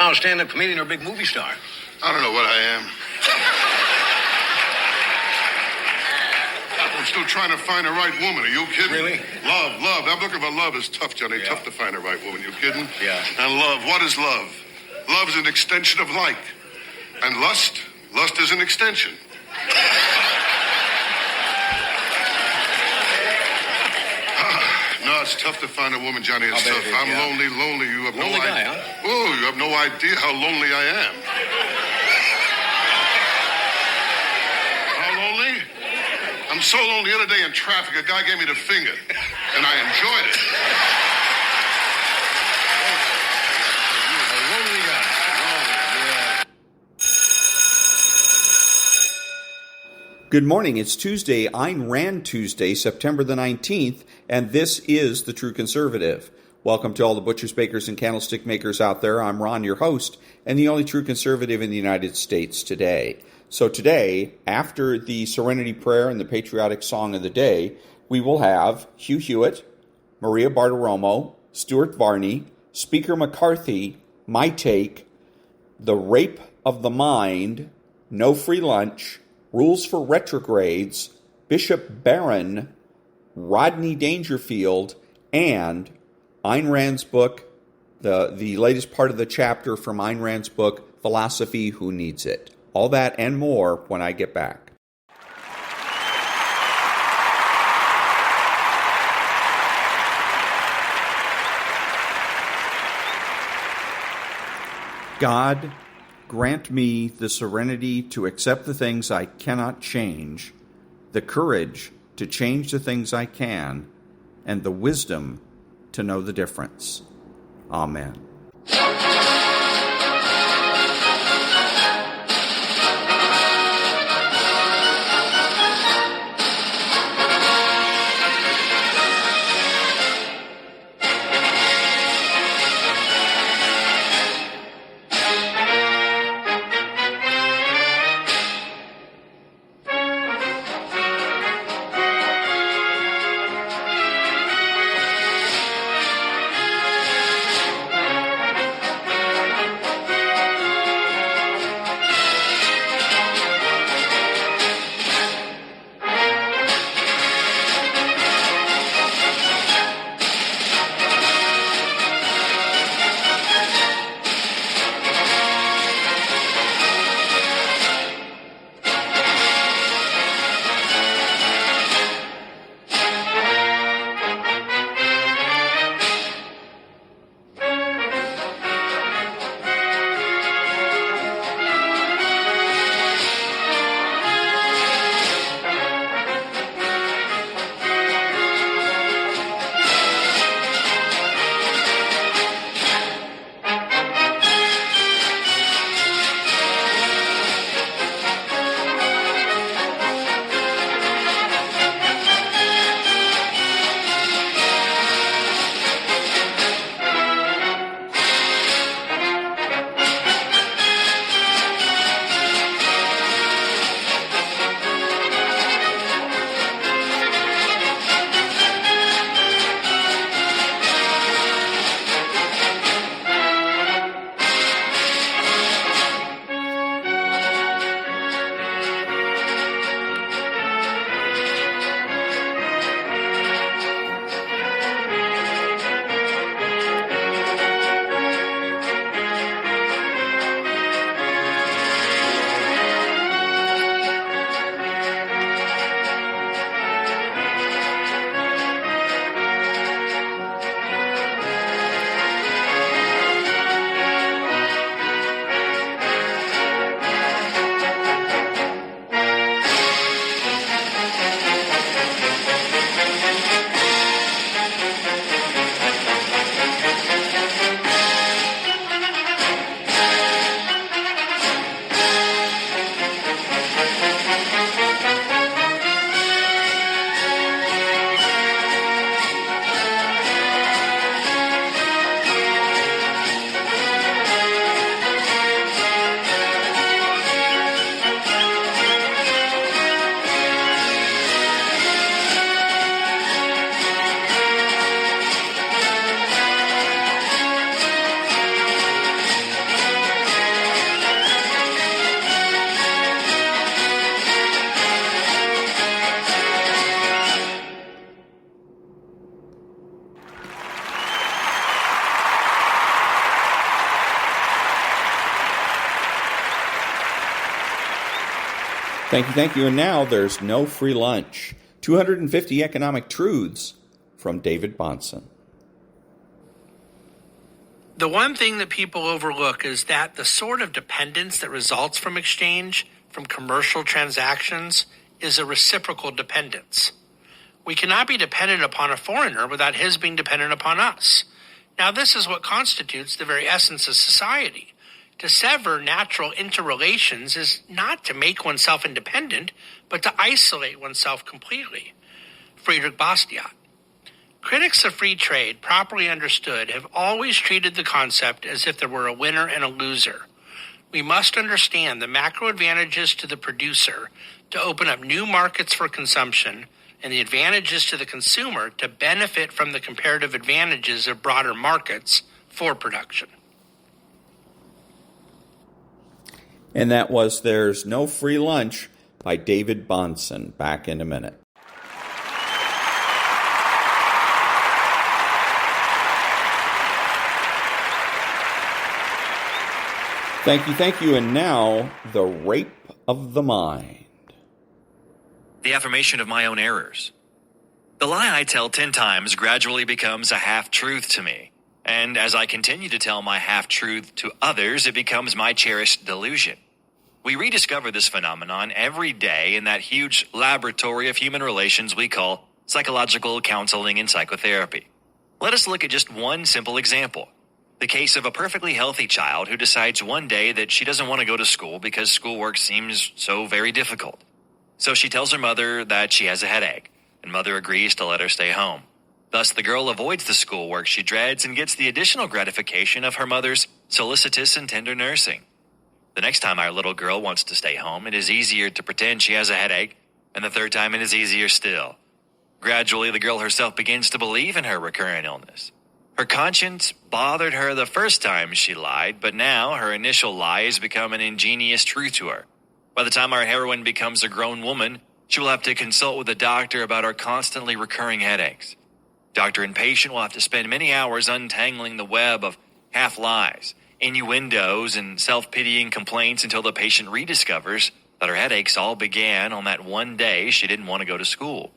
Oh, stand-up comedian or big movie star? I don't know what I am. I'm still trying to find the right woman. Are you kidding? Really? Love. I'm looking for love is tough, Johnny. Yeah. Tough to find the right woman. You kidding? Yeah. And love. What is love? Love is an extension of like. And lust is an extension. No, it's tough to find a woman, Johnny. It's tough. I'm lonely. You have lonely no idea. Guy, huh? Oh, you have no idea how lonely I am. How lonely? I'm so lonely. The other day in traffic, a guy gave me the finger, and I enjoyed it. A lonely guy. Good morning. It's Tuesday, Ayn-Rand Tuesday, September the 19th, and this is The True Conservative. Welcome to all the butchers, bakers, and candlestick makers out there. I'm Ron, your host, and the only true conservative in the United States today. So today, after the Serenity prayer and the patriotic song of the day, we will have Hugh Hewitt, Maria-Bartiromo, Stuart-Varney, Speaker McCarthy, my take, the rape of the mind, no free lunch, rules for retrogrades, bishop-barron, Rodney Dangerfield, and Ayn Rand's book, the latest part of the chapter from Ayn Rand's book, Philosophy, Who Needs It? All that and more when I get back. God, grant me the serenity to accept the things I cannot change, the courage to change the things I can, and the wisdom to know the difference. Amen. Thank you. And now there's no free lunch. 250 economic truths from David-Bahnsen. The one thing that people overlook is that the sort of dependence that results from exchange, from commercial transactions, is a reciprocal dependence. We cannot be dependent upon a foreigner without his being dependent upon us. Now, this is what constitutes the very essence of society. To sever natural interrelations is not to make oneself independent, but to isolate oneself completely. Friedrich Bastiat. Critics of free trade, properly understood, have always treated the concept as if there were a winner and a loser. We must understand the macro advantages to the producer to open up new markets for consumption, and the advantages to the consumer to benefit from the comparative advantages of broader markets for production. And that was There's No Free Lunch by David-Bahnsen. Back in a minute. Thank you. And now, the rape of the mind. The affirmation of my own errors. The lie I tell 10 times gradually becomes a half-truth to me. And as I continue to tell my half-truth to others, it becomes my cherished delusion. We rediscover this phenomenon every day in that huge laboratory of human relations we call psychological counseling and psychotherapy. Let us look at just one simple example. The case of a perfectly healthy child who decides one day that she doesn't want to go to school because schoolwork seems so very difficult. So she tells her mother that she has a headache, and mother agrees to let her stay home. Thus, the girl avoids the schoolwork she dreads and gets the additional gratification of her mother's solicitous and tender nursing. The next time our little girl wants to stay home, it is easier to pretend she has a headache, and the third time it is easier still. Gradually, the girl herself begins to believe in her recurrent illness. Her conscience bothered her the first time she lied, but now her initial lie has become an ingenious truth to her. By the time our heroine becomes a grown woman, she will have to consult with a doctor about her constantly recurring headaches. Doctor and patient will have to spend many hours untangling the web of half-lies, innuendos, and self-pitying complaints until the patient rediscovers that her headaches all began on that one day she didn't want to go to school.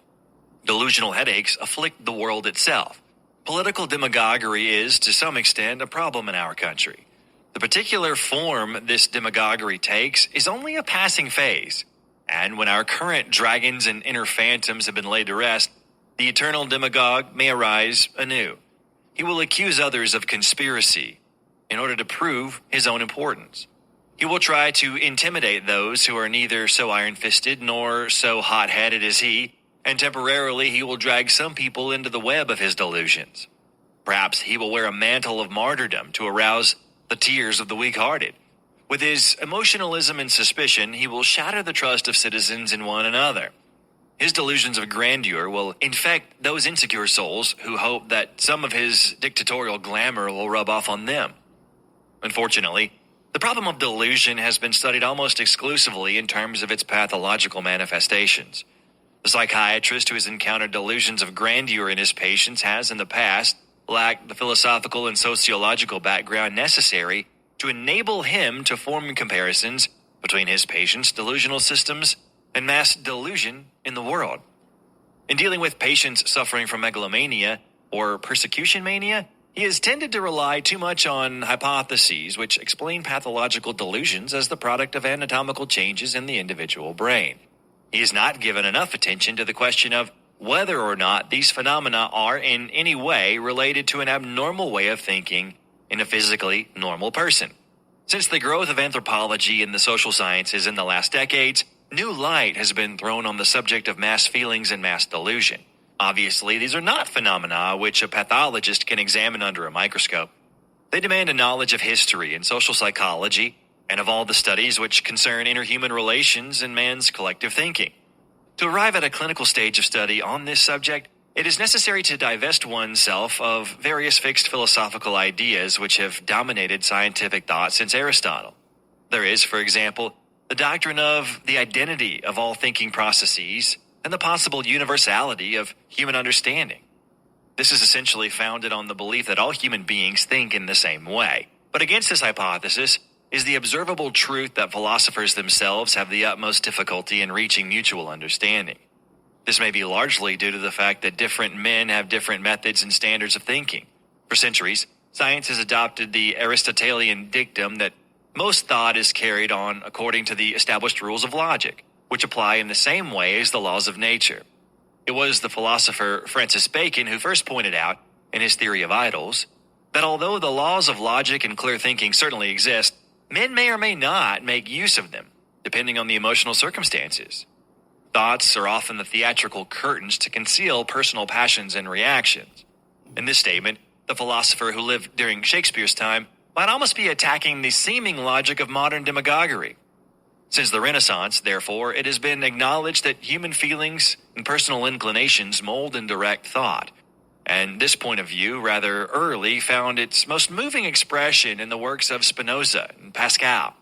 Delusional headaches afflict the world itself. Political demagoguery is, to some extent, a problem in our country. The particular form this demagoguery takes is only a passing phase, and when our current dragons and inner phantoms have been laid to rest, the eternal demagogue may arise anew. He will accuse others of conspiracy in order to prove his own importance. He will try to intimidate those who are neither so iron-fisted nor so hot-headed as he, and temporarily he will drag some people into the web of his delusions. Perhaps he will wear a mantle of martyrdom to arouse the tears of the weak-hearted. With his emotionalism and suspicion, he will shatter the trust of citizens in one another. His delusions of grandeur will infect those insecure souls who hope that some of his dictatorial glamour will rub off on them. Unfortunately, the problem of delusion has been studied almost exclusively in terms of its pathological manifestations. The psychiatrist who has encountered delusions of grandeur in his patients has, in the past, lacked the philosophical and sociological background necessary to enable him to form comparisons between his patients' delusional systems and mass delusion in the world. In dealing with patients suffering from megalomania or persecution mania, he has tended to rely too much on hypotheses which explain pathological delusions as the product of anatomical changes in the individual brain. He has not given enough attention to the question of whether or not these phenomena are in any way related to an abnormal way of thinking in a physically normal person. Since the growth of anthropology and the social sciences in the last decades, new light has been thrown on the subject of mass feelings and mass delusion. Obviously, these are not phenomena which a pathologist can examine under a microscope. They demand a knowledge of history and social psychology, and of all the studies which concern interhuman relations and man's collective thinking. To arrive at a clinical stage of study on this subject, it is necessary to divest oneself of various fixed philosophical ideas which have dominated scientific thought since Aristotle. There is, for example, the doctrine of the identity of all thinking processes and the possible universality of human understanding. This is essentially founded on the belief that all human beings think in the same way. But against this hypothesis, is the observable truth that philosophers themselves have the utmost difficulty in reaching mutual understanding. This may be largely due to the fact that different men have different methods and standards of thinking. For centuries, science has adopted the Aristotelian dictum that most thought is carried on according to the established rules of logic, which apply in the same way as the laws of nature. It was the philosopher Francis Bacon who first pointed out, in his theory of idols, that although the laws of logic and clear thinking certainly exist, men may or may not make use of them, depending on the emotional circumstances. Thoughts are often the theatrical curtains to conceal personal passions and reactions. In this statement, the philosopher who lived during Shakespeare's time might almost be attacking the seeming logic of modern demagoguery. Since the Renaissance, therefore, it has been acknowledged that human feelings and personal inclinations mold and direct thought. And this point of view, rather early, found its most moving expression in the works of Spinoza and Pascal.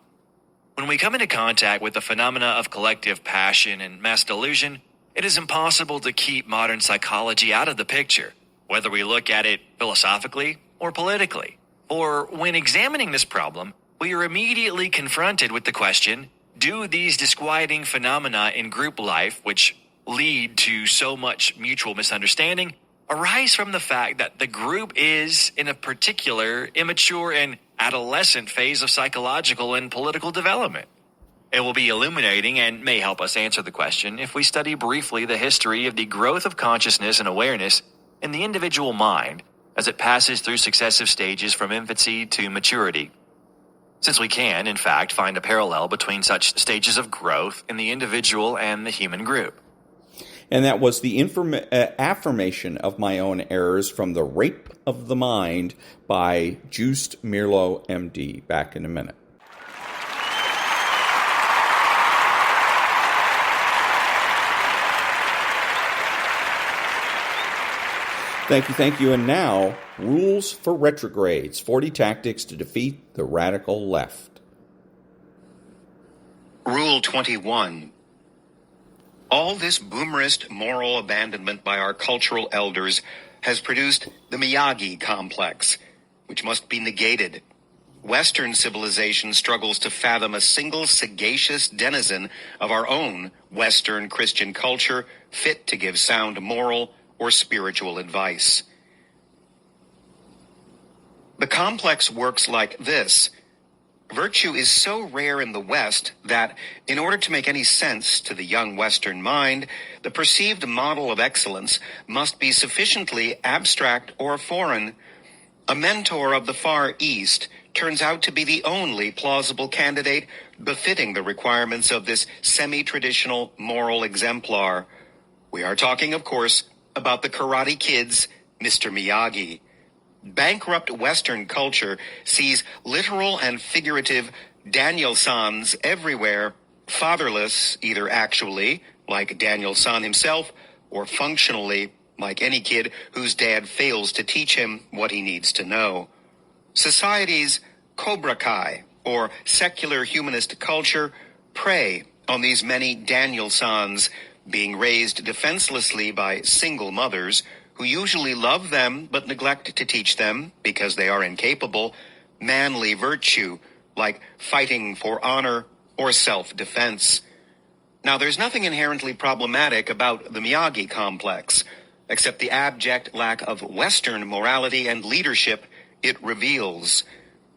When we come into contact with the phenomena of collective passion and mass delusion, it is impossible to keep modern psychology out of the picture, whether we look at it philosophically or politically. For when examining this problem, we are immediately confronted with the question, do these disquieting phenomena in group life, which lead to so much mutual misunderstanding, arise from the fact that the group is, in a particular, immature and adolescent phase of psychological and political development? It will be illuminating and may help us answer the question if we study briefly the history of the growth of consciousness and awareness in the individual mind as it passes through successive stages from infancy to maturity. Since we can, in fact, find a parallel between such stages of growth in the individual and the human group. And that was the affirmation of my own errors from The Rape of the Mind by Joost-Meerlo, MD. Back in a minute. Thank you. And now, rules for retrogrades, 40 tactics to defeat the radical left. Rule 21. All this boomerist moral abandonment by our cultural elders has produced the Miyagi complex, which must be negated. Western civilization struggles to fathom a single sagacious denizen of our own Western Christian culture fit to give sound moral or spiritual advice. The complex works like this. Virtue is so rare in the West that, in order to make any sense to the young Western mind, the perceived model of excellence must be sufficiently abstract or foreign. A mentor of the Far East turns out to be the only plausible candidate befitting the requirements of this semi-traditional moral exemplar. We are talking, of course, about the Karate Kid's Mr. Miyagi. Bankrupt Western culture sees literal and figurative Daniel-sans everywhere, fatherless either actually, like Daniel-san himself, or functionally, like any kid whose dad fails to teach him what he needs to know. Society's Cobra Kai, or secular humanist culture, prey on these many Daniel-sans, being raised defenselessly by single mothers who usually love them but neglect to teach them, because they are incapable, manly virtue, like fighting for honor or self-defense. Now, there's nothing inherently problematic about the Miyagi complex, except the abject lack of Western morality and leadership it reveals.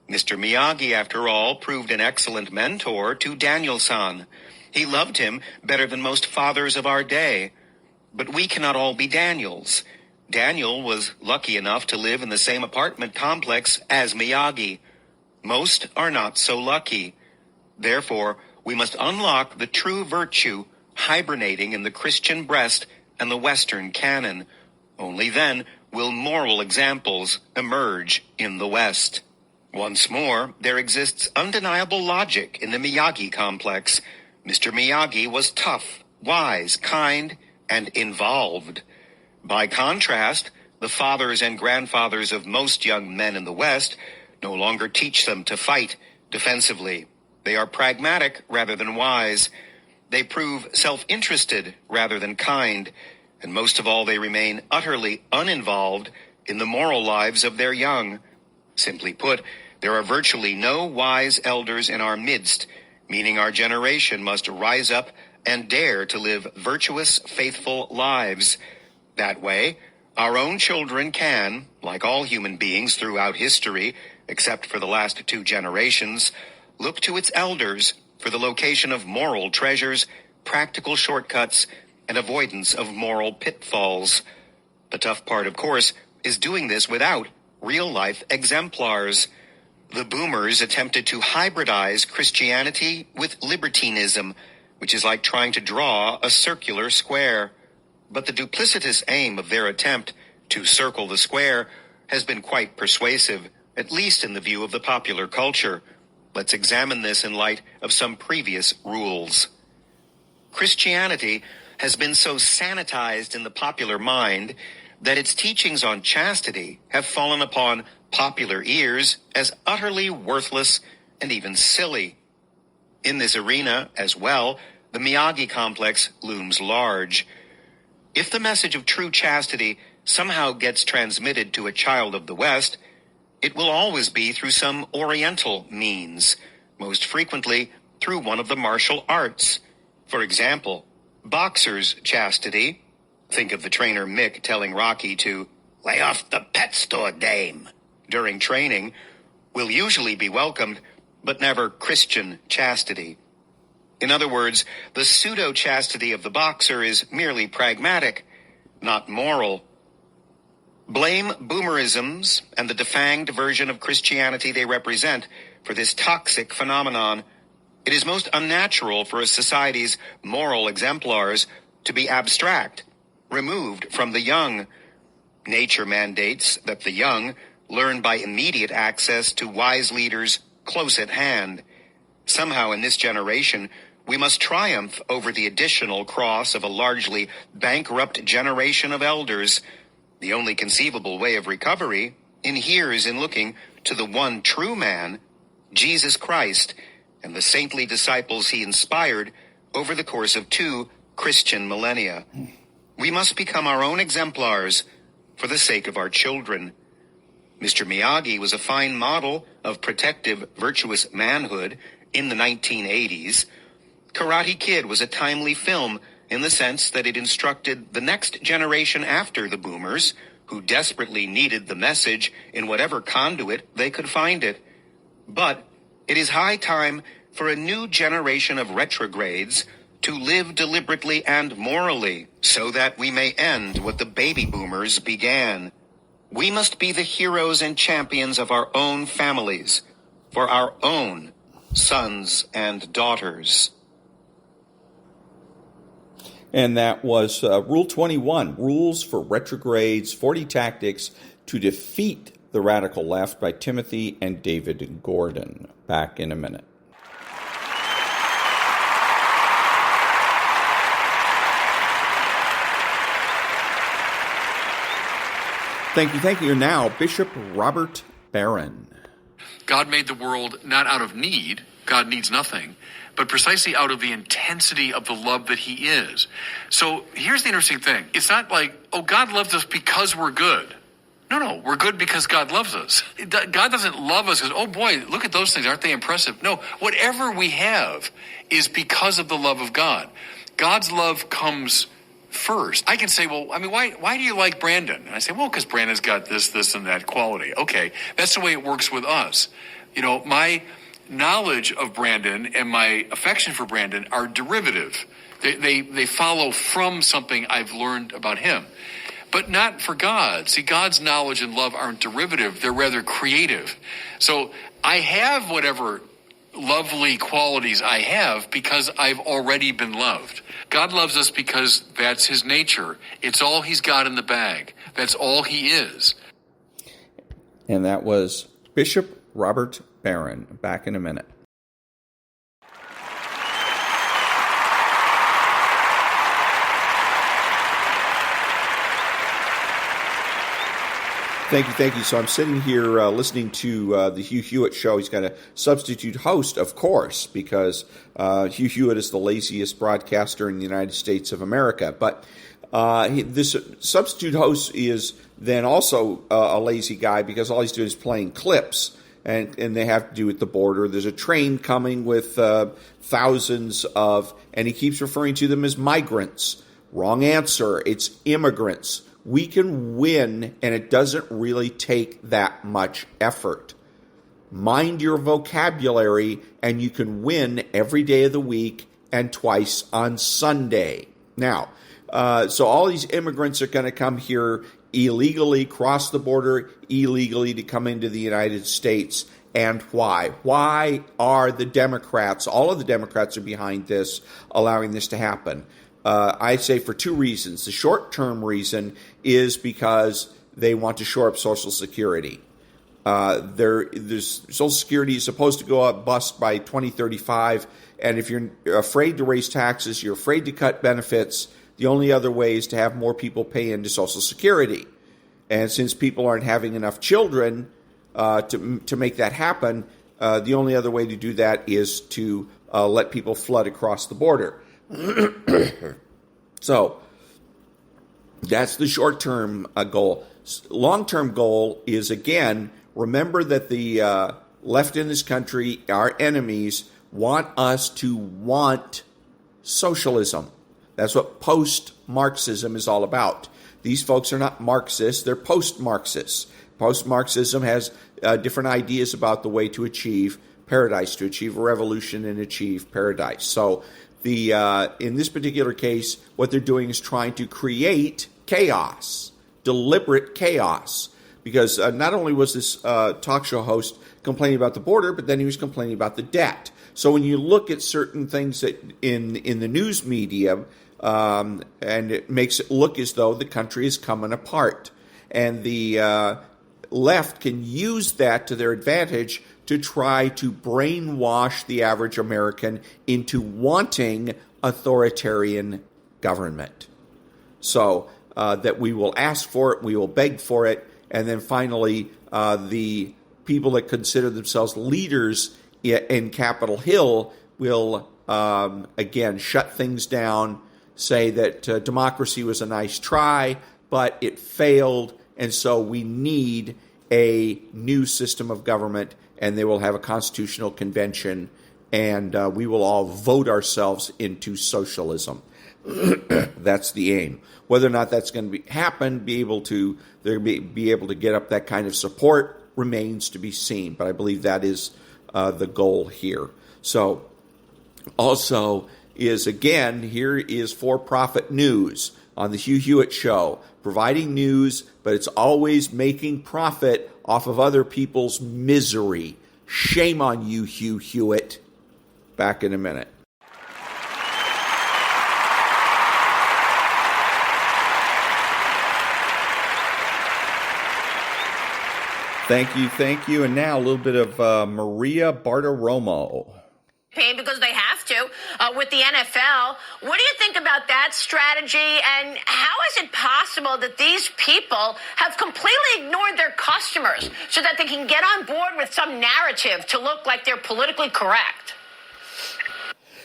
Mr. Miyagi, after all, proved an excellent mentor to Daniel-san. He loved him better than most fathers of our day. But we cannot all be Daniels. Daniel was lucky enough to live in the same apartment complex as Miyagi. Most are not so lucky. Therefore, we must unlock the true virtue hibernating in the Christian breast and the Western canon. Only then will moral examples emerge in the West. Once more, there exists undeniable logic in the Miyagi complex. Mr. Miyagi was tough, wise, kind, and involved. By contrast, the fathers and grandfathers of most young men in the West no longer teach them to fight defensively. They are pragmatic rather than wise. They prove self-interested rather than kind. And most of all, they remain utterly uninvolved in the moral lives of their young. Simply put, There are virtually no wise elders in our midst, meaning our generation must rise up and dare to live virtuous, faithful lives. That way, our own children can, like all human beings throughout history, except for the last 2 generations, look to its elders for the location of moral treasures, practical shortcuts, and avoidance of moral pitfalls. The tough part, of course, is doing this without real-life exemplars. The boomers attempted to hybridize Christianity with libertinism, which is like trying to draw a circular square. But the duplicitous aim of their attempt to circle the square has been quite persuasive, at least in the view of the popular culture. Let's examine this in light of some previous rules. Christianity has been so sanitized in the popular mind that its teachings on chastity have fallen upon popular ears as utterly worthless and even silly. In this arena, as well, the Miyagi complex looms large. If the message of true chastity somehow gets transmitted to a child of the West, it will always be through some Oriental means, most frequently through one of the martial arts. For example, boxers' chastity, think of the trainer Mick telling Rocky to lay off the pet store dame during training, will usually be welcomed, but never Christian chastity. In other words, the pseudo-chastity of the boxer is merely pragmatic, not moral. Blame boomerisms and the defanged version of Christianity they represent for this toxic phenomenon. It is most unnatural for a society's moral exemplars to be abstract, removed from the young. Nature mandates that the young learn by immediate access to wise leaders close at hand. Somehow in this generation, we must triumph over the additional cross of a largely bankrupt generation of elders. The only conceivable way of recovery inheres in looking to the one true man, Jesus Christ, and the saintly disciples he inspired over the course of 2 Christian millennia. We must become our own exemplars for the sake of our children. Mr. Miyagi was a fine model of protective, virtuous manhood in the 1980s. Karate Kid was a timely film in the sense that it instructed the next generation after the boomers, who desperately needed the message in whatever conduit they could find it. But it is high time for a new generation of retrogrades to live deliberately and morally so that we may end what the baby boomers began. We must be the heroes and champions of our own families, for our own sons and daughters. And that was Rule 21, Rules for Retrogrades, 40 Tactics to Defeat the Radical Left by Timothy and David Gordon. Back in a minute. Thank you. Now, Bishop Robert Barron. God made the world not out of need. God needs nothing, but precisely out of the intensity of the love that he is. So here's the interesting thing. It's not like, oh, God loves us because we're good. No, we're good because God loves us. God doesn't love us because, oh boy, look at those things. Aren't they impressive? No, whatever we have is because of the love of God. God's love comes first. I can say, well, I mean, why do you like Brandon? And I say, well, because Brandon's got this, and that quality. Okay, that's the way it works with us. You know, my knowledge of Brandon and my affection for Brandon are derivative. They follow from something I've learned about him. But not for God. See, God's knowledge and love aren't derivative. They're rather creative. So I have whatever lovely qualities I have because I've already been loved. God loves us because that's his nature. It's all he's got in the bag. That's all he is. And that was Bishop Robert Barron. Back in a minute. Thank you. So I'm sitting here listening to the Hugh Hewitt show. He's got a substitute host, of course, because Hugh Hewitt is the laziest broadcaster in the United States of America. But this substitute host is then also a lazy guy because all he's doing is playing clips. and they have to do with the border. There's a train coming with thousands of, and he keeps referring to them as migrants. Wrong answer. It's immigrants. We can win, and it doesn't really take that much effort. Mind your vocabulary, and you can win every day of the week and twice on Sunday. Now, so all these immigrants are going to come here illegally, cross the border illegally to come into the United States. And why? Why are the Democrats, all of the Democrats are behind this, allowing this to happen? I say for two reasons. The short-term reason is because they want to shore up Social Security. There's Social Security is supposed to go up bust by 2035, and if you're afraid to raise taxes, you're afraid to cut benefits, the only other way is to have more people pay into Social Security. And since people aren't having enough children to make that happen, the only other way to do that is to let people flood across the border. So that's the short-term goal. Long-term goal is, again, remember that the left in this country, our enemies, want us to want socialism. That's what post-Marxism is all about. These folks are not Marxists, they're post-Marxists. Post-Marxism has different ideas about the way to achieve paradise, to achieve a revolution and achieve paradise. So in this particular case, what they're doing is trying to create chaos, deliberate chaos. Because not only was this talk show host complaining about the border, but then he was complaining about the debt. So when you look at certain things that in the news media, and it makes it look as though the country is coming apart. And the left can use that to their advantage to try to brainwash the average American into wanting authoritarian government. So that we will ask for it, we will beg for it, and then finally the people that consider themselves leaders in Capitol Hill will, again, shut things down, say that democracy was a nice try, but it failed, and so we need a new system of government, and they will have a constitutional convention, and we will all vote ourselves into socialism. That's the aim. Whether or not that's going to happen, be able to get up that kind of support remains to be seen. But I believe that is the goal here. So also is, again, here is for-profit news on the Hugh Hewitt Show, providing news, but it's always making profit off of other people's misery. Shame on you, Hugh Hewitt. Back in a minute. Thank you. And now a little bit of Maria-Bartiromo. Because they have to with the NFL. What do you think about that strategy? And how is it possible that these people have completely ignored their customers so that they can get on board with some narrative to look like they're politically correct?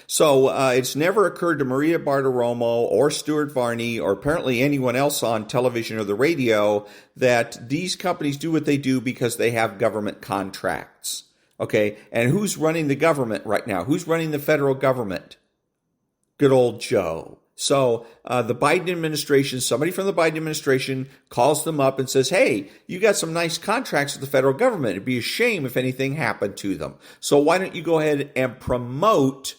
So it's never occurred to Maria-Bartiromo or Stuart-Varney or apparently anyone else on television or the radio that these companies do what they do because they have government contracts. Okay, and who's running the government right now? Who's running the federal government? Good old Joe. So the Biden administration, somebody from the Biden administration calls them up and says, hey, you got some nice contracts with the federal government. It'd be a shame if anything happened to them. So why don't you go ahead and promote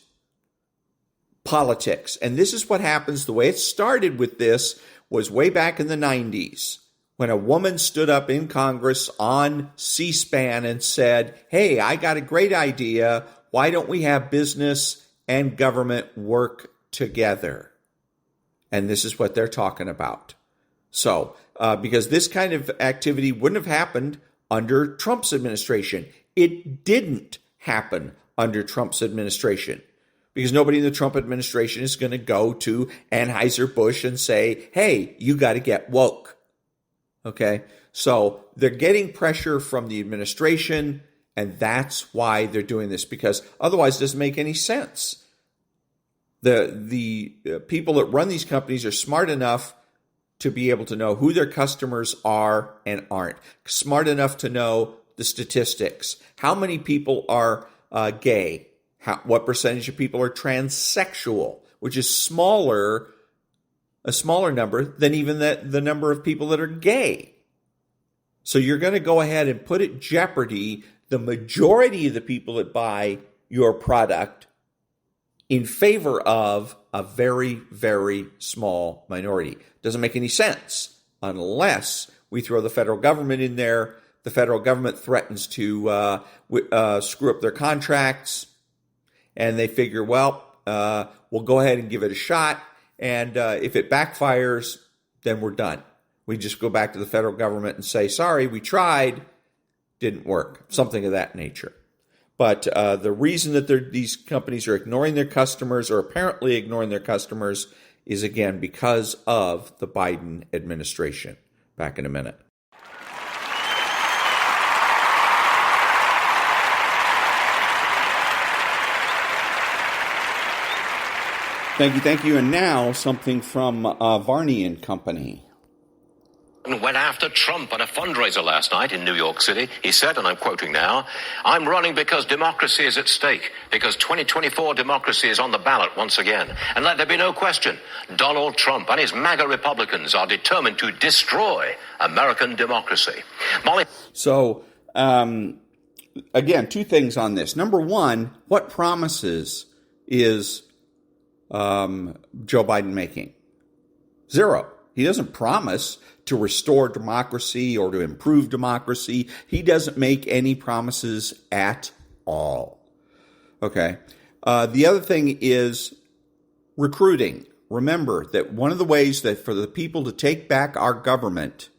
politics? And this is what happens. The way it started with this was way back in the 90s. When a woman stood up in Congress on C-SPAN and said, hey, I got a great idea. Why don't we have business and government work together? And this is what they're talking about. So, because this kind of activity wouldn't have happened under Trump's administration. It didn't happen under Trump's administration. Because nobody in the Trump administration is going to go to Anheuser-Busch and say, hey, you got to get woke. Okay, so they're getting pressure from the administration, and that's why they're doing this, because otherwise it doesn't make any sense. The people that run these companies are smart enough to be able to know who their customers are and aren't. Smart enough to know the statistics. How many people are gay? What percentage of people are transsexual, which is a smaller number than even the number of people that are gay. So you're going to go ahead and put at jeopardy the majority of the people that buy your product in favor of a very, very small minority. Doesn't make any sense unless we throw the federal government in there. The federal government threatens to screw up their contracts, and they figure, well, we'll go ahead and give it a shot, and if it backfires, then we're done. We just go back to the federal government and say, sorry, we tried, didn't work, something of that nature. But the reason that these companies are ignoring their customers, or apparently ignoring their customers, is, again, because of the Biden administration. Back in a minute. Thank you. And now something from Varney and Company. Went after Trump at a fundraiser last night in New York City. He said, and I'm quoting now, "I'm running because democracy is at stake, because 2024 democracy is on the ballot once again. And let there be no question, Donald Trump and his MAGA Republicans are determined to destroy American democracy." So, again, two things on this. Number one, what promises is Joe Biden making? Zero. He doesn't promise to restore democracy or to improve democracy. He doesn't make any promises at all. Okay. The other thing is recruiting. Remember that one of the ways that for the people to take back our government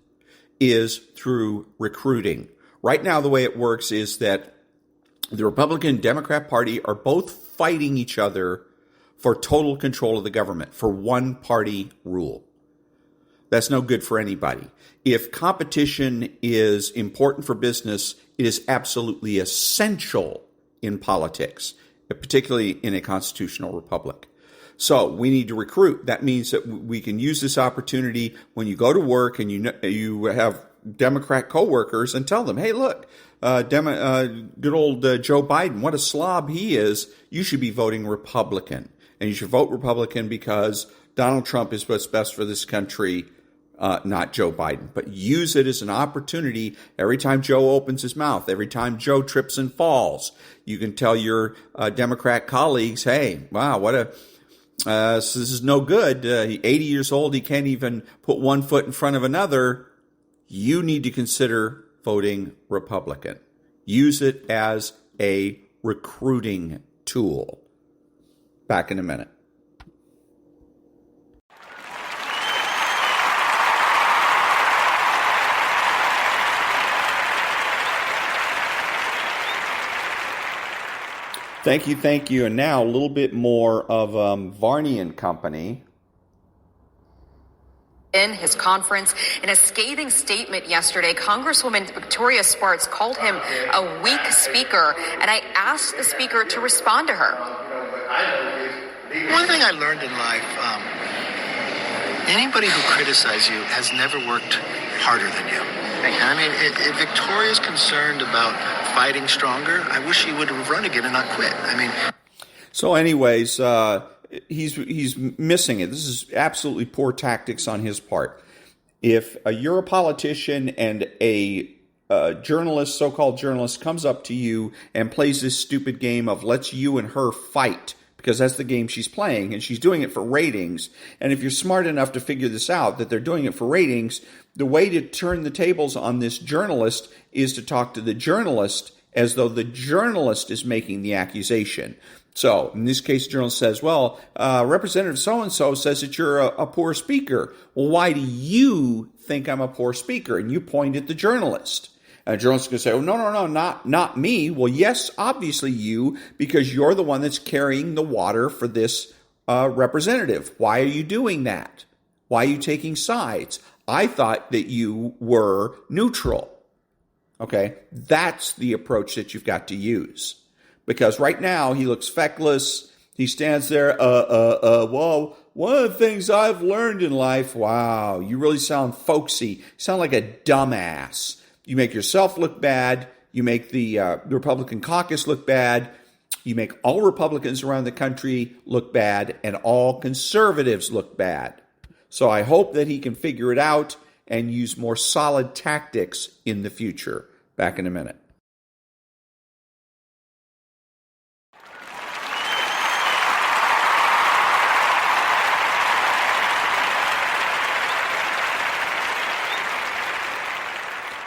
is through recruiting. Right now, the way it works is that the Republican and Democrat Party are both fighting each other for total control of the government, for one-party rule. That's no good for anybody. If competition is important for business, it is absolutely essential in politics, particularly in a constitutional republic. So we need to recruit. That means that we can use this opportunity when you go to work and you have Democrat coworkers and tell them, hey, look, good old Joe Biden, what a slob he is. You should be voting Republican. And you should vote Republican because Donald Trump is what's best for this country, not Joe Biden. But use it as an opportunity every time Joe opens his mouth, every time Joe trips and falls. You can tell your Democrat colleagues, hey, wow, this is no good. 80 years old, he can't even put one foot in front of another. You need to consider voting Republican. Use it as a recruiting tool. Back in a minute. Thank you. And now a little bit more of Varney and Company. In his conference, in a scathing statement yesterday, Congresswoman Victoria Spartz called him a weak speaker, and I asked the speaker to respond to her. One thing I learned in life, anybody who criticizes you has never worked harder than you. I mean, if Victoria's concerned about fighting stronger, I wish he would have run again and not quit. I mean. So anyways, he's missing it. This is absolutely poor tactics on his part. If you're a politician and a journalist, so-called journalist, comes up to you and plays this stupid game of let's you and her fight, because that's the game she's playing, and she's doing it for ratings. And if you're smart enough to figure this out, that they're doing it for ratings, the way to turn the tables on this journalist is to talk to the journalist as though the journalist is making the accusation. So, in this case, the journalist says, well, Representative so-and-so says that you're a poor speaker. Well, why do you think I'm a poor speaker? And you point at the journalist. And the journalist is going to say, oh, no, not me. Well, yes, obviously you, because you're the one that's carrying the water for this representative. Why are you doing that? Why are you taking sides? I thought that you were neutral. Okay, that's the approach that you've got to use. Because right now he looks feckless. He stands there, well, one of the things I've learned in life, wow, you really sound folksy. You sound like a dumbass. You make yourself look bad. you make the Republican caucus look bad, you make all Republicans around the country look bad, and all conservatives look bad. So I hope that he can figure it out and use more solid tactics in the future. Back in a minute.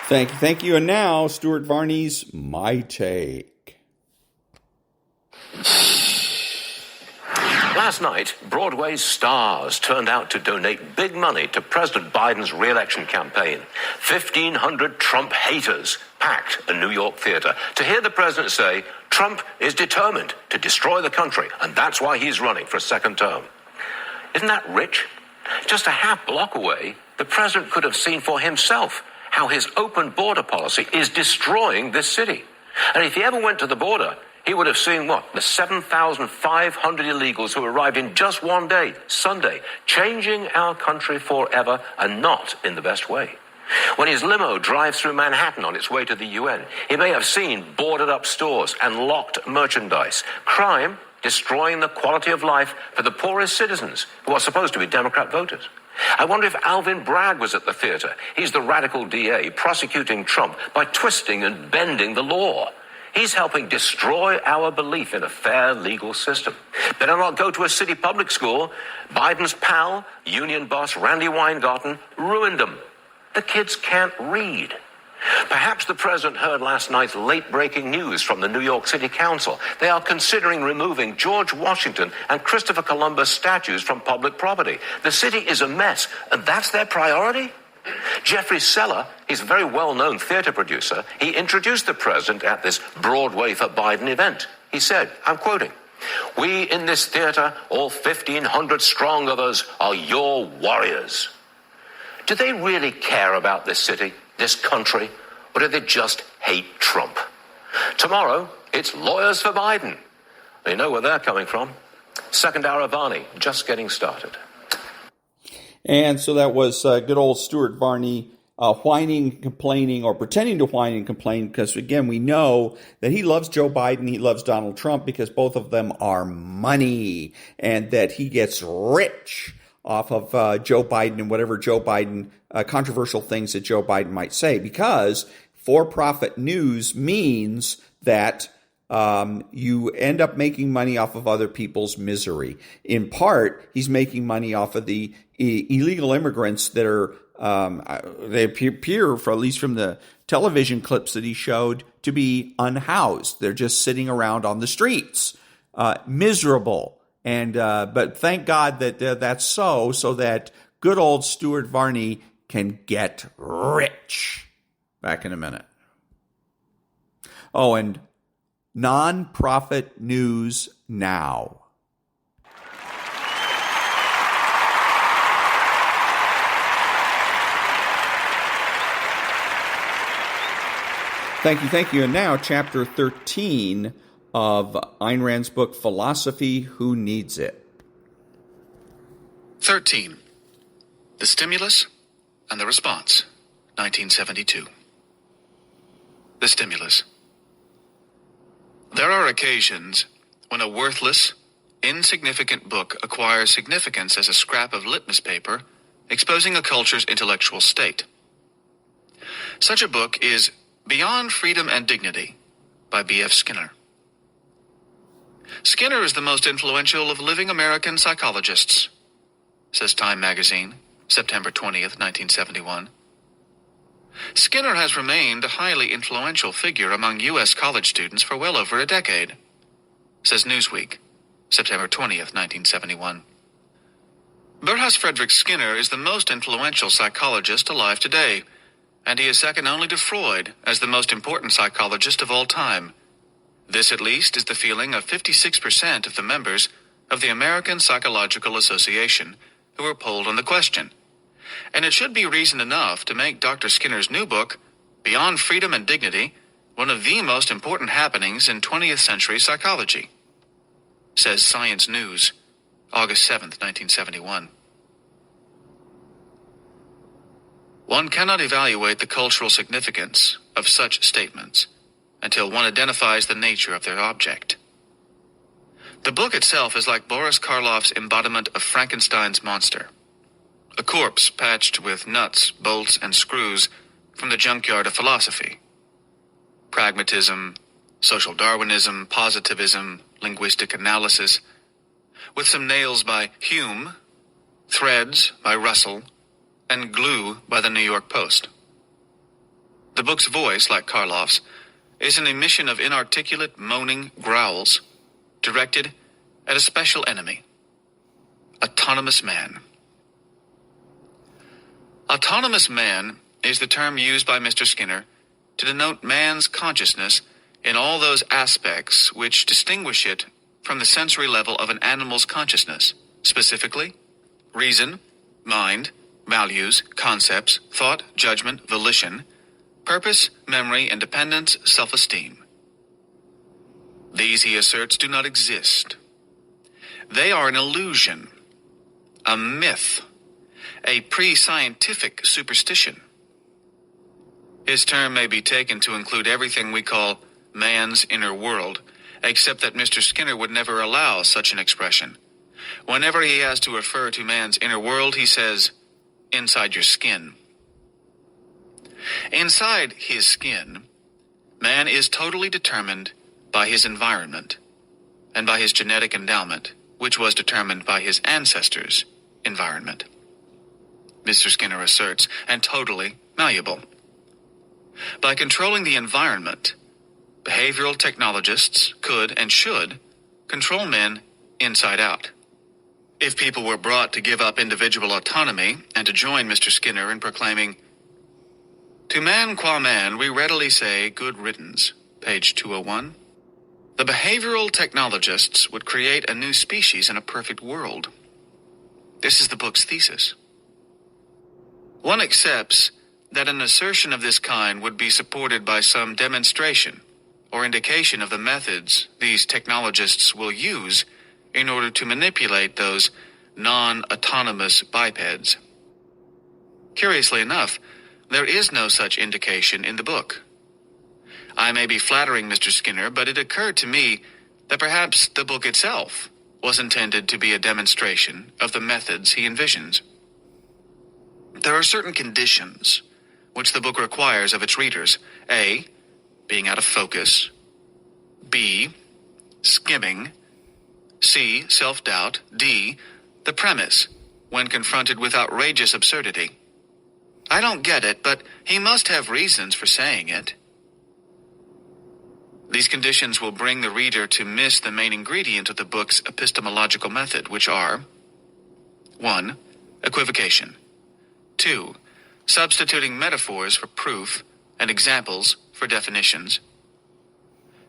Thank you. And now, Stuart-Varney's My Take. Last night, Broadway's stars turned out to donate big money to President Biden's re-election campaign. 1,500 Trump haters packed a New York theater to hear the president say Trump is determined to destroy the country, and that's why he's running for a second term. Isn't that rich? Just a half block away, the president could have seen for himself how his open border policy is destroying this city. And if he ever went to the border, he would have seen the 7,500 illegals who arrived in just one day, Sunday, changing our country forever, and not in the best way. When his limo drives through Manhattan on its way to the UN, he may have seen boarded up stores and locked merchandise. Crime destroying the quality of life for the poorest citizens who are supposed to be Democrat voters. I wonder if Alvin Bragg was at the theater. He's the radical DA prosecuting Trump by twisting and bending the law. He's helping destroy our belief in a fair legal system. Better not go to a city public school. Biden's pal, union boss Randy Weingarten, ruined them. The kids can't read. Perhaps the president heard last night's late-breaking news from the New York City Council. They are considering removing George Washington and Christopher Columbus statues from public property. The city is a mess, and that's their priority? Jeffrey Seller, he's a very well-known theater producer, he introduced the president at this Broadway for Biden event. He said, I'm quoting, "We in this theater, all 1,500 strong of us, are your warriors." Do they really care about this city, this country, or do they just hate Trump? Tomorrow, it's lawyers for Biden. They know where they're coming from. Second hour of Varney, just getting started. And so that was good old Stuart-Varney whining, complaining, or pretending to whine and complain, because, again, we know that he loves Joe Biden, he loves Donald Trump, because both of them are money, and that he gets rich off of Joe Biden and whatever Joe Biden, controversial things that Joe Biden might say, because for-profit news means that you end up making money off of other people's misery. In part, he's making money off of the illegal immigrants that are, they appear, for at least from the television clips that he showed, to be unhoused. They're just sitting around on the streets, miserable. And but thank God that that's so that good old Stuart-Varney can get rich. Back in a minute. Oh, and nonprofit news now. Thank you. And now, chapter 13 of Ayn Rand's book, Philosophy, Who Needs It? 13. The Stimulus and the Response, 1972. The Stimulus. There are occasions when a worthless, insignificant book acquires significance as a scrap of litmus paper exposing a culture's intellectual state. Such a book is Beyond Freedom and Dignity by B.F. Skinner. Skinner is the most influential of living American psychologists, says Time magazine, September 20th, 1971. Skinner has remained a highly influential figure among U.S. college students for well over a decade, says Newsweek, September 20th, 1971. Burrhus Frederick Skinner is the most influential psychologist alive today, and he is second only to Freud as the most important psychologist of all time. This, at least, is the feeling of 56% of the members of the American Psychological Association who were polled on the question. And it should be reason enough to make Dr. Skinner's new book, Beyond Freedom and Dignity, one of the most important happenings in 20th century psychology, says Science News, August 7th, 1971. One cannot evaluate the cultural significance of such statements until one identifies the nature of their object. The book itself is like Boris Karloff's embodiment of Frankenstein's monster, a corpse patched with nuts, bolts, and screws from the junkyard of philosophy. Pragmatism, social Darwinism, positivism, linguistic analysis, with some nails by Hume, threads by Russell, and glue by the New York Post. The book's voice, like Karloff's, is an emission of inarticulate, moaning growls directed at a special enemy, autonomous man. Autonomous man is the term used by Mr. Skinner to denote man's consciousness in all those aspects which distinguish it from the sensory level of an animal's consciousness, specifically reason, mind, values, concepts, thought, judgment, volition, purpose, memory, independence, self-esteem. These, he asserts, do not exist. They are an illusion, a myth, a pre-scientific superstition. His term may be taken to include everything we call man's inner world, except that Mr. Skinner would never allow such an expression. Whenever he has to refer to man's inner world, he says, inside your skin. Inside his skin, man is totally determined by his environment and by his genetic endowment, which was determined by his ancestors' environment. Mr. Skinner asserts, and totally malleable. By controlling the environment, behavioral technologists could and should control men inside out. If people were brought to give up individual autonomy and to join Mr. Skinner in proclaiming, "To man qua man we readily say good riddance," page 201, the behavioral technologists would create a new species in a perfect world. This is the book's thesis. One accepts that an assertion of this kind would be supported by some demonstration or indication of the methods these technologists will use in order to manipulate those non-autonomous bipeds. Curiously enough, there is no such indication in the book. I may be flattering Mr. Skinner, but it occurred to me that perhaps the book itself was intended to be a demonstration of the methods he envisions. There are certain conditions which the book requires of its readers. A, being out of focus. B, skimming. C, self-doubt. D, the premise, when confronted with outrageous absurdity. I don't get it, but he must have reasons for saying it. These conditions will bring the reader to miss the main ingredient of the book's epistemological method, which are 1. Equivocation. 2. Substituting metaphors for proof and examples for definitions.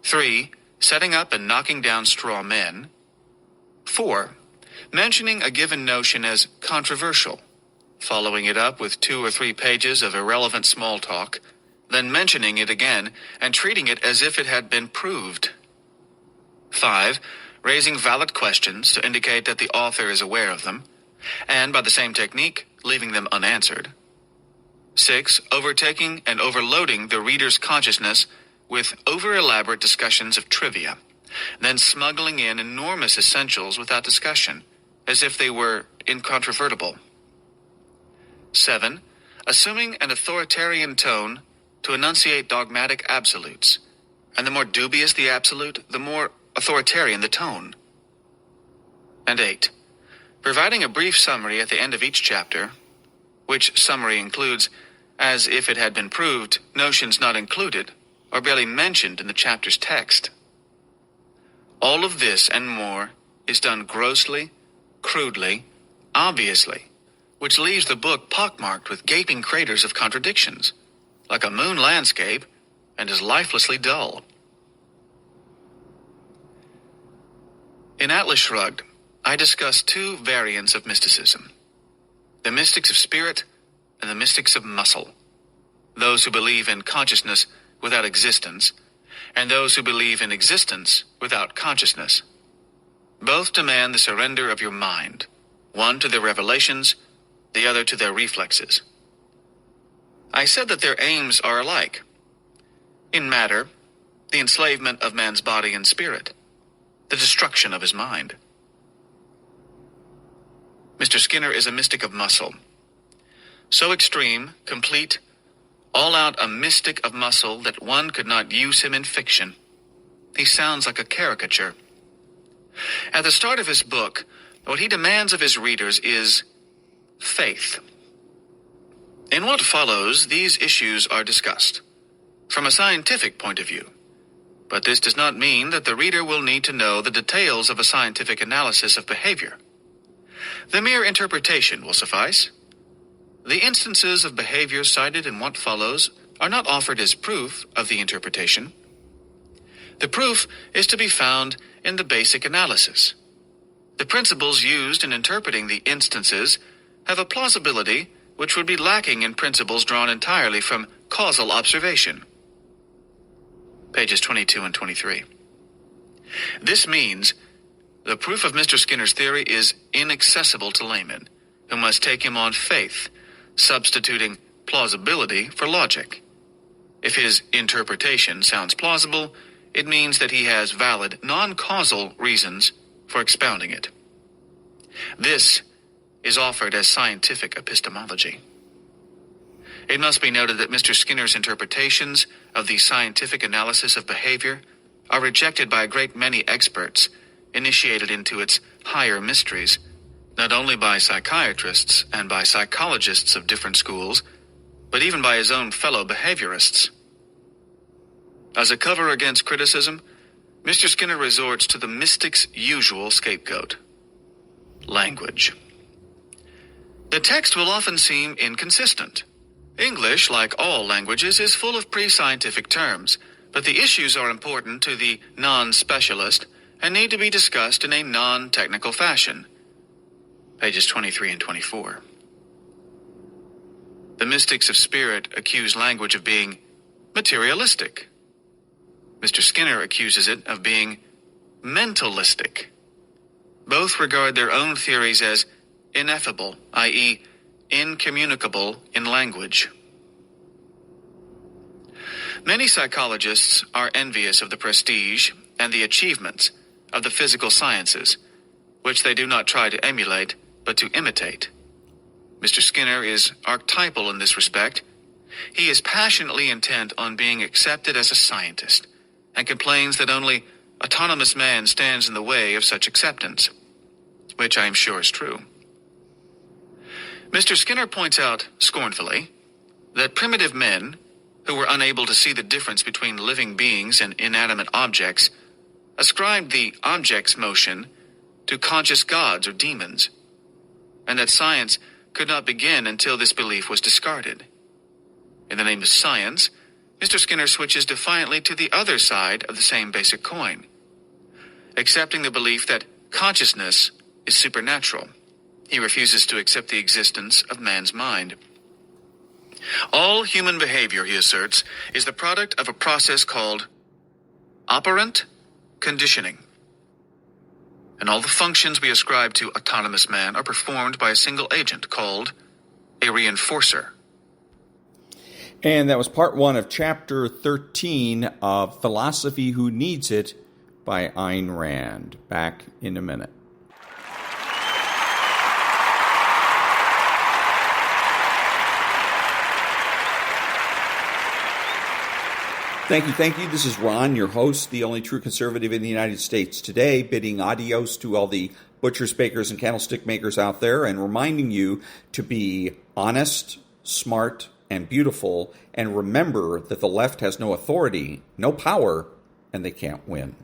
3. Setting up and knocking down straw men. 4. Mentioning a given notion as controversial, following it up with 2 or 3 pages of irrelevant small talk, then mentioning it again and treating it as if it had been proved. 5. Raising valid questions to indicate that the author is aware of them, and by the same technique, leaving them unanswered. 6. Overtaking and overloading the reader's consciousness with over-elaborate discussions of trivia, then smuggling in enormous essentials without discussion, as if they were incontrovertible. 7. Assuming an authoritarian tone to enunciate dogmatic absolutes, and the more dubious the absolute, the more authoritarian the tone. And 8. Providing a brief summary at the end of each chapter, which summary includes, as if it had been proved, notions not included or barely mentioned in the chapter's text. All of this and more is done grossly, crudely, obviously, which leaves the book pockmarked with gaping craters of contradictions, like a moon landscape, and is lifelessly dull. In Atlas Shrugged, I discuss 2 variants of mysticism: the mystics of spirit and the mystics of muscle, those who believe in consciousness without existence, and those who believe in existence without consciousness. Both demand the surrender of your mind, one to their revelations, the other to their reflexes. I said that their aims are alike. In matter, the enslavement of man's body and spirit, the destruction of his mind. Mr. Skinner is a mystic of muscle. So extreme, complete, all-out a mystic of muscle that one could not use him in fiction. He sounds like a caricature. At the start of his book, what he demands of his readers is faith. In what follows, these issues are discussed from a scientific point of view. But this does not mean that the reader will need to know the details of a scientific analysis of behavior. The mere interpretation will suffice. The instances of behavior cited in what follows are not offered as proof of the interpretation. The proof is to be found in the basic analysis. The principles used in interpreting the instances have a plausibility which would be lacking in principles drawn entirely from causal observation. Pages 22 and 23. This means the proof of Mr. Skinner's theory is inaccessible to laymen, who must take him on faith, substituting plausibility for logic. If his interpretation sounds plausible, it means that he has valid, non-causal reasons for expounding it. This is offered as scientific epistemology. It must be noted that Mr. Skinner's interpretations of the scientific analysis of behavior are rejected by a great many experts initiated into its higher mysteries, not only by psychiatrists and by psychologists of different schools, but even by his own fellow behaviorists. As a cover against criticism, Mr. Skinner resorts to the mystic's usual scapegoat: language. The text will often seem inconsistent. English, like all languages, is full of pre-scientific terms, but the issues are important to the non-specialist and need to be discussed in a non-technical fashion. Pages 23 and 24. The mystics of spirit accuse language of being materialistic. Mr. Skinner accuses it of being mentalistic. Both regard their own theories as ineffable, i.e., incommunicable in language. Many psychologists are envious of the prestige and the achievements of the physical sciences, which they do not try to emulate, but to imitate. Mr. Skinner is archetypal in this respect. He is passionately intent on being accepted as a scientist, and complains that only autonomous man stands in the way of such acceptance, which I am sure is true. Mr. Skinner points out, scornfully, that primitive men, who were unable to see the difference between living beings and inanimate objects, ascribed the object's motion to conscious gods or demons, and that science could not begin until this belief was discarded. In the name of science, Mr. Skinner switches defiantly to the other side of the same basic coin, accepting the belief that consciousness is supernatural. He refuses to accept the existence of man's mind. All human behavior, he asserts, is the product of a process called operant conditioning. And all the functions we ascribe to autonomous man are performed by a single agent called a reinforcer. And that was part 1 of chapter 13 of Philosophy Who Needs It by Ayn Rand. Back in a minute. Thank you. This is Ron, your host, the only true conservative in the United States today, bidding adios to all the butchers, bakers, and candlestick makers out there, and reminding you to be honest, smart, and beautiful, and remember that the left has no authority, no power, and they can't win.